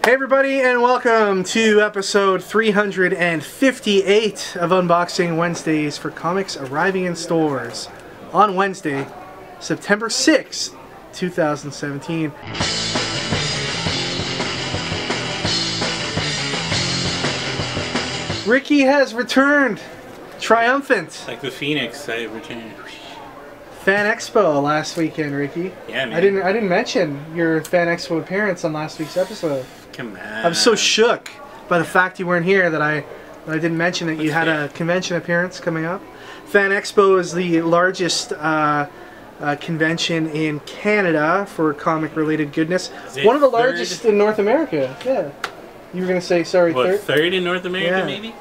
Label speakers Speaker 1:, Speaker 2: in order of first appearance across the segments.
Speaker 1: Hey everybody, and welcome to episode 358 of Unboxing Wednesdays for comics arriving in stores on Wednesday, September 6th, 2017. Ricky has returned, triumphant.
Speaker 2: Like the Phoenix, I returned.
Speaker 1: Fan Expo last weekend, Ricky.
Speaker 2: Yeah, man.
Speaker 1: I didn't mention your Fan Expo appearance on last week's episode.
Speaker 2: Come on.
Speaker 1: I'm so shook by the fact you weren't here that I didn't mention that you had a convention appearance coming up. Fan Expo is the largest convention in Canada for comic-related goodness. One of the largest in North America. Yeah. You were gonna say sorry.
Speaker 2: What, third in North America, maybe?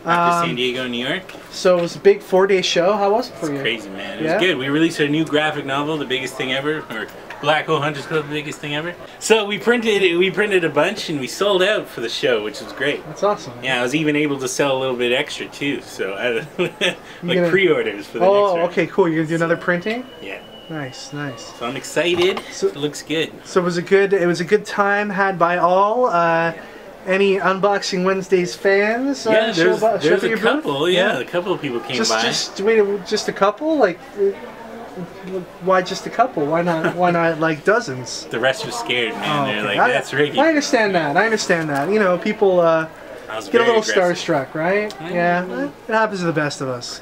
Speaker 2: After San Diego and New York.
Speaker 1: So it was a big 4-day show. How was it for you?
Speaker 2: Crazy, man. It was good. We released our new graphic novel, the biggest thing ever, or Black Hole Hunters Club, the biggest thing ever. So we printed a bunch and we sold out for the show, which was great.
Speaker 1: That's awesome.
Speaker 2: Yeah, I was even able to sell a little bit extra too. So like pre-orders for the next one.
Speaker 1: Oh, okay, cool. You're gonna do another printing?
Speaker 2: Yeah.
Speaker 1: Nice, nice.
Speaker 2: So I'm excited. So, it looks good.
Speaker 1: So it was a good time had by all. Any Unboxing Wednesdays fans?
Speaker 2: Yeah, there's a couple. Yeah, a couple of people came by.
Speaker 1: Just a couple? Like, why just a couple? Why not like dozens?
Speaker 2: The rest were scared, man.
Speaker 1: Oh,
Speaker 2: They're
Speaker 1: okay.
Speaker 2: like, that's Ricky.
Speaker 1: I understand that. You know, people get a little starstruck, right? Yeah, it happens to the best of us.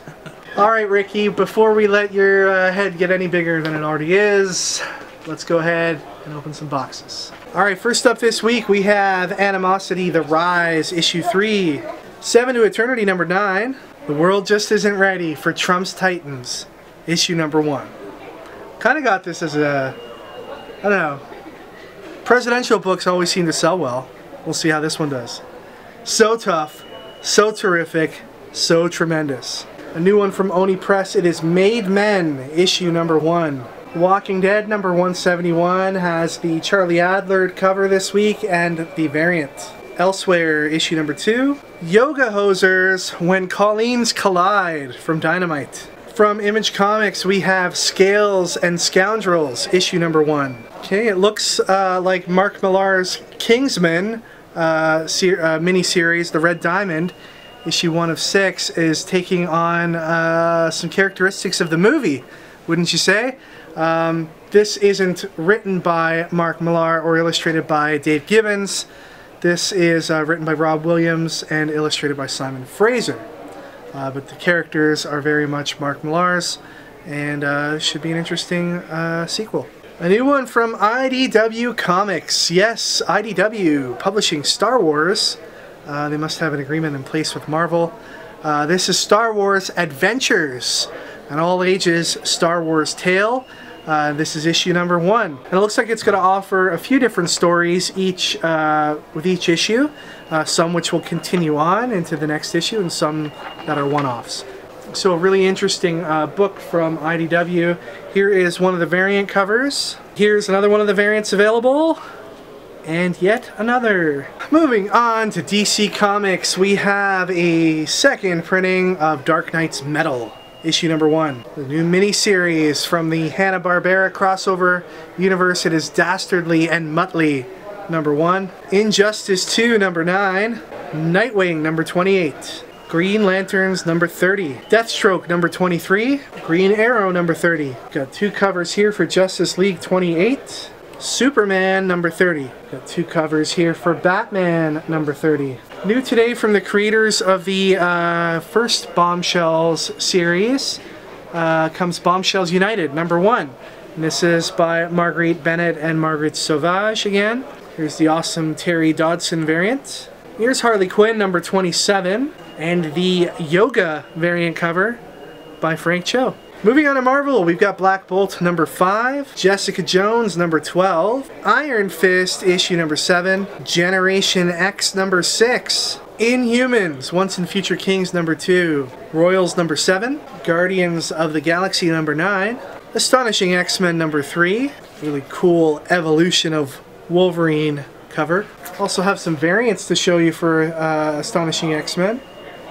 Speaker 1: All right, Ricky, before we let your head get any bigger than it already is, let's go ahead and open some boxes. Alright, first up this week we have Animosity, The Rise, Issue 3. 7 to Eternity, number 9. The world just isn't ready for Trump's Titans, Issue number 1. Kind of got this as a, I don't know, presidential books always seem to sell well. We'll see how this one does. So tough, so terrific, so tremendous. A new one from Oni Press, it is Made Men, Issue number 1. Walking Dead number 171 has the Charlie Adler cover this week and the variant. Elsewhere, issue number 2. Yoga Hosers, When Colleens Collide from Dynamite. From Image Comics, we have Scales and Scoundrels, issue number 1. Okay, it looks like Mark Millar's Kingsman miniseries, The Red Diamond, issue 1 of 6, is taking on some characteristics of the movie, wouldn't you say? This isn't written by Mark Millar or illustrated by Dave Gibbons. This is written by Rob Williams and illustrated by Simon Fraser. But the characters are very much Mark Millar's, and should be an interesting sequel. A new one from IDW Comics. Yes, IDW, publishing Star Wars. They must have an agreement in place with Marvel. This is Star Wars Adventures, an all-ages Star Wars tale. This is issue number 1. And it looks like it's going to offer a few different stories with each issue. Some which will continue on into the next issue and some that are one-offs. So a really interesting book from IDW. Here is one of the variant covers. Here's another one of the variants available. And yet another. Moving on to DC Comics, we have a second printing of Dark Knight's Metal. Issue number 1. The new miniseries from the Hanna-Barbera crossover universe. It is Dastardly and Muttley, number 1. Injustice 2, number 9. Nightwing, number 28. Green Lanterns, number 30. Deathstroke, number 23. Green Arrow, number 30. Got 2 covers here for Justice League 28. Superman, number 30. Got 2 covers here for Batman, number 30. New today from the creators of the first Bombshells series comes Bombshells United, number 1. And this is by Marguerite Bennett and Margaret Sauvage again. Here's the awesome Terry Dodson variant. Here's Harley Quinn, number 27. And the Yoga variant cover by Frank Cho. Moving on to Marvel, we've got Black Bolt number 5, Jessica Jones number 12, Iron Fist issue number 7, Generation X number 6, Inhumans, Once and Future Kings number 2, Royals number 7, Guardians of the Galaxy number 9, Astonishing X-Men number 3, really cool evolution of Wolverine cover. Also have some variants to show you for Astonishing X-Men.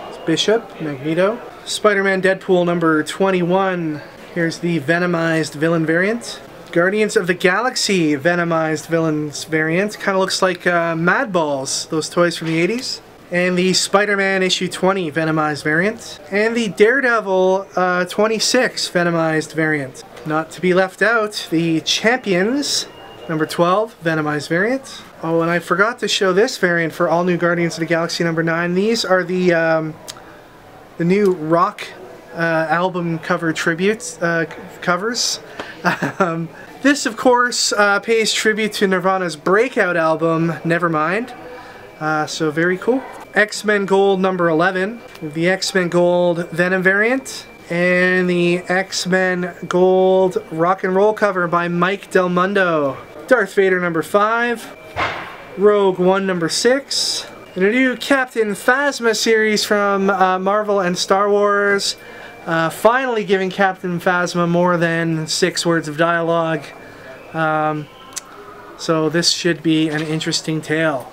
Speaker 1: It's Bishop, Magneto. Spider-Man Deadpool number 21. Here's the Venomized villain variant. Guardians of the Galaxy Venomized Villains variant. Kind of looks like Mad Balls, those toys from the 80s. And the Spider-Man issue 20 Venomized variant. And the Daredevil 26 Venomized variant. Not to be left out, the Champions number 12 Venomized variant. Oh, and I forgot to show this variant for All New Guardians of the Galaxy number 9. These are the new rock album cover tributes covers. This, of course, pays tribute to Nirvana's breakout album, Nevermind. So very cool. X-Men Gold number 11, the X-Men Gold Venom variant, and the X-Men Gold Rock and Roll cover by Mike Del Mundo. Darth Vader number 5, Rogue One number 6, and a new Captain Phasma series from Marvel and Star Wars. Finally giving Captain Phasma more than 6 words of dialogue. So this should be an interesting tale.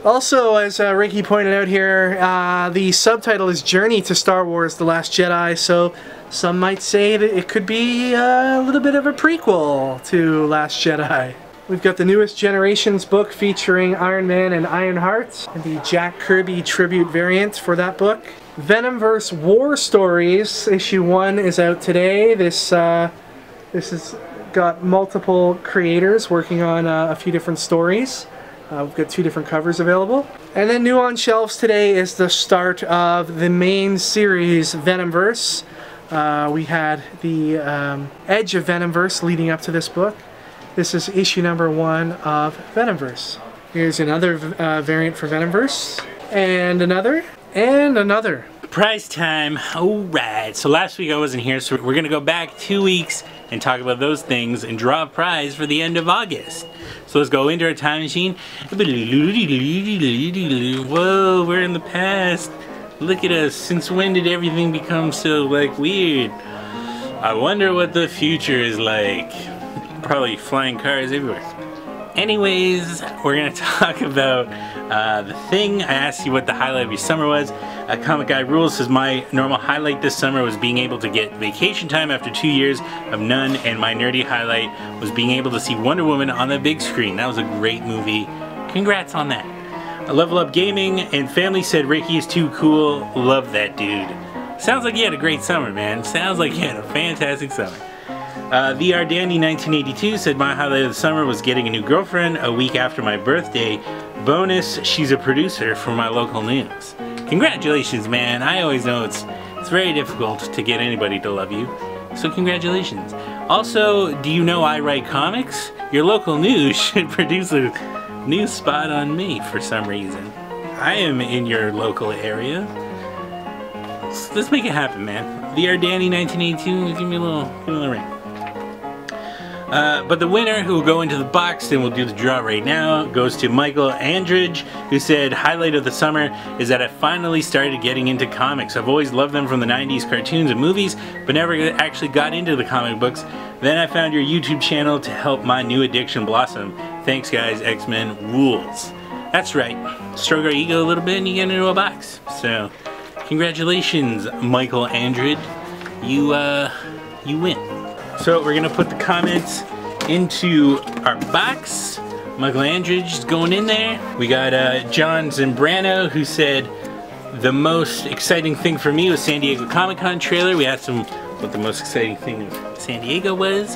Speaker 1: Also, as Ricky pointed out here, the subtitle is Journey to Star Wars: The Last Jedi, so some might say that it could be a little bit of a prequel to Last Jedi. We've got the newest Generations book featuring Iron Man and Ironheart, and the Jack Kirby tribute variant for that book. Venomverse War Stories issue 1 is out today. This has got multiple creators working on a few different stories. We've got 2 different covers available. And then new on shelves today is the start of the main series, Venomverse. We had the Edge of Venomverse leading up to this book. This is issue number 1 of Venomverse. Here's another variant for Venomverse. And another. And another.
Speaker 2: Prize time. Alright, so last week I wasn't here, so we're gonna go back 2 weeks and talk about those things and draw a prize for the end of August. So let's go into our time machine. Whoa, we're in the past. Look at us. Since when did everything become so, like, weird? I wonder what the future is like. Probably flying cars everywhere. Anyways, we're gonna talk about the thing. I asked you what the highlight of your summer was. Comic Guy Rules says my normal highlight this summer was being able to get vacation time after 2 years of none, and my nerdy highlight was being able to see Wonder Woman on the big screen. That was a great movie. Congrats on that. Level Up Gaming and Family said Ricky is too cool. Love that dude. Sounds like you had a great summer, man. Sounds like you had a fantastic summer. VR Dandy 1982 said my highlight of the summer was getting a new girlfriend a week after my birthday. Bonus, she's a producer for my local news. Congratulations, man. I always know it's very difficult to get anybody to love you. So congratulations. Also, do you know I write comics? Your local news should produce a news spot on me for some reason. I am in your local area. Let's make it happen, man. VR Danny 1982, give me a little ring. But the winner, who will go into the box and we'll do the draw right now, goes to Michael Andridge, who said, highlight of the summer is that I finally started getting into comics. I've always loved them from the 90s cartoons and movies, but never actually got into the comic books. Then I found your YouTube channel to help my new addiction blossom. Thanks guys, X-Men rules. That's right, stroke our ego a little bit and you get into a box. So, congratulations, Michael Andridge. You win. So we're gonna put the comments into our box. Michael Andridge is going in there. We got John Zambrano, who said the most exciting thing for me was San Diego Comic-Con trailer. We asked him what the most exciting thing of San Diego was.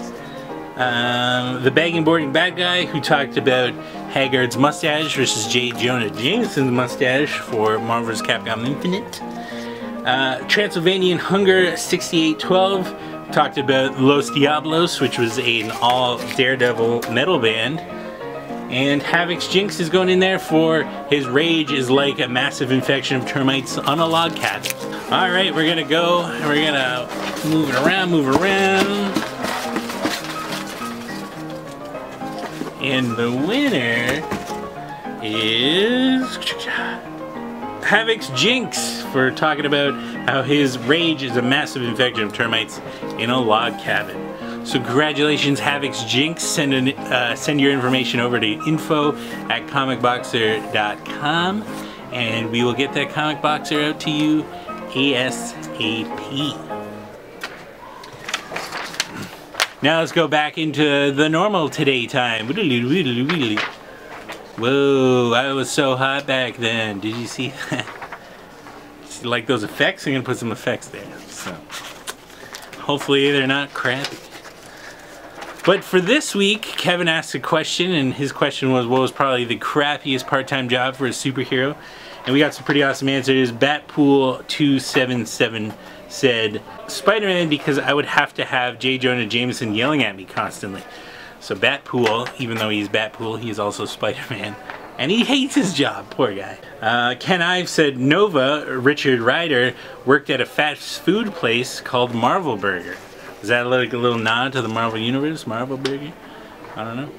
Speaker 2: The Bagging Boarding Bad Guy, who talked about Haggard's mustache versus J. Jonah Jameson's mustache for Marvel's Capcom Infinite. Transylvanian Hunger 6812 talked about Los Diablos, which was an all Daredevil metal band. And Havoc's Jinx is going in there for his rage is like a massive infection of termites on a log cabin. Alright, we're gonna go, and we're gonna move around. And the winner is Havoc's Jinx for talking about how his rage is a massive infection of termites in a log cabin. So congratulations, Havoc's Jinx. Send your information over to info@comicboxer.com and we will get that comic boxer out to you ASAP. Now let's go back into the normal today time. Whoa, I was so hot back then. Did you see that? Like those effects? I'm gonna put some effects there. So hopefully they're not crappy. But for this week, Kevin asked a question, and his question was, what was probably the crappiest part-time job for a superhero? And we got some pretty awesome answers. Batpool277 said, Spider-Man, because I would have to have J. Jonah Jameson yelling at me constantly. So Batpool, even though he's Batpool, he's also Spider-Man. And he hates his job, poor guy. Ken Ives said, Nova, Richard Ryder, worked at a fast food place called Marvel Burger. Is that like a little nod to the Marvel Universe, Marvel Burger? I don't know.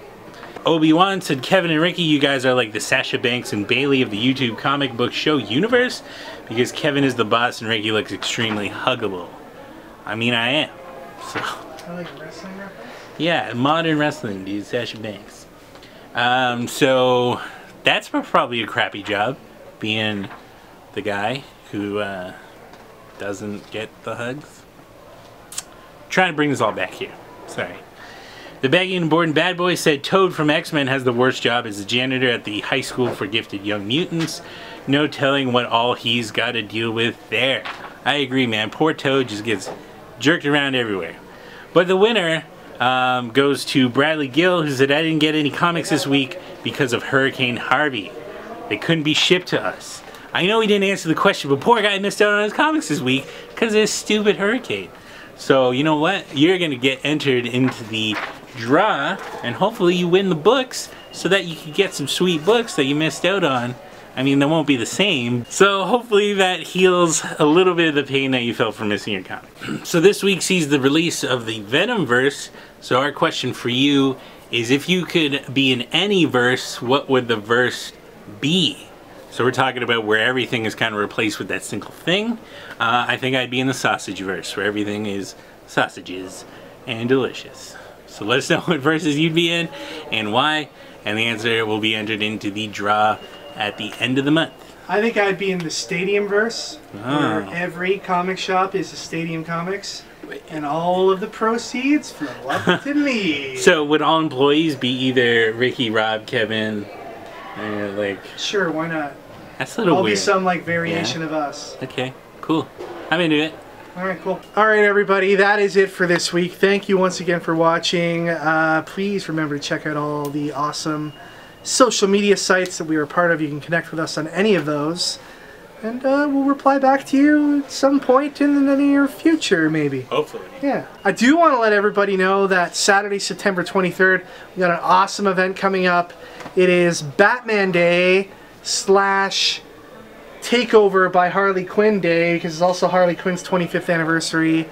Speaker 2: Obi-Wan said, Kevin and Ricky, you guys are like the Sasha Banks and Bailey of the YouTube comic book show universe, because Kevin is the boss and Ricky looks extremely huggable. I mean, I am. So.
Speaker 1: I like wrestling reference?
Speaker 2: Yeah, modern wrestling, dude, Sasha Banks. So that's probably a crappy job, being the guy who doesn't get the hugs. Trying to bring this all back here. Sorry. The Baggy and Bored and Bad Boy said Toad from X-Men has the worst job as a janitor at the high school for gifted young mutants. No telling what all he's got to deal with there. I agree, man. Poor Toad just gets jerked around everywhere. But the winner goes to Bradley Gill, who said, I didn't get any comics this week because of Hurricane Harvey. They couldn't be shipped to us. I know he didn't answer the question, but poor guy missed out on his comics this week because of this stupid hurricane. So, you know what? You're going to get entered into the draw, and hopefully you win the books so that you can get some sweet books that you missed out on. I mean, they won't be the same. So hopefully that heals a little bit of the pain that you felt from missing your comic. So this week sees the release of the Venomverse. So our question for you is, if you could be in any verse, what would the verse be? So we're talking about where everything is kind of replaced with that single thing. I think I'd be in the sausage verse, where everything is sausages and delicious. So let us know what verses you'd be in and why, and the answer will be entered into the draw at the end of the month.
Speaker 1: I think I'd be in the Stadium verse, where every comic shop is a Stadium Comics, and all of the proceeds flow up to me.
Speaker 2: So would all employees be either Ricky, Rob, Kevin, like? Sure,
Speaker 1: why not?
Speaker 2: That's a little weird.
Speaker 1: I'll be some like variation of us.
Speaker 2: Okay, cool. I'm into it.
Speaker 1: Alright, cool. Alright everybody, that is it for this week. Thank you once again for watching. Please remember to check out all the awesome social media sites that we are a part of. You can connect with us on any of those. And we'll reply back to you at some point in the near future, maybe. Hopefully. Yeah. I do want to let everybody know that Saturday, September 23rd, we got an awesome event coming up. It is Batman Day / Takeover by Harley Quinn Day, because it's also Harley Quinn's 25th anniversary.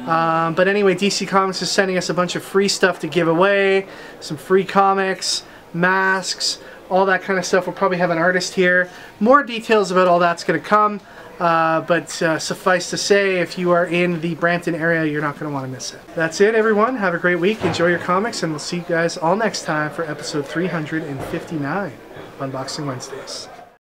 Speaker 1: But anyway, DC Comics is sending us a bunch of free stuff to give away, some free comics, masks, all that kind of stuff. We'll probably have an artist here. More details about all that's going to come, but suffice to say, if you are in the Brampton area, you're not going to want to miss it. That's it, everyone. Have a great week. Enjoy your comics, and we'll see you guys all next time for episode 359, Unboxing Wednesdays.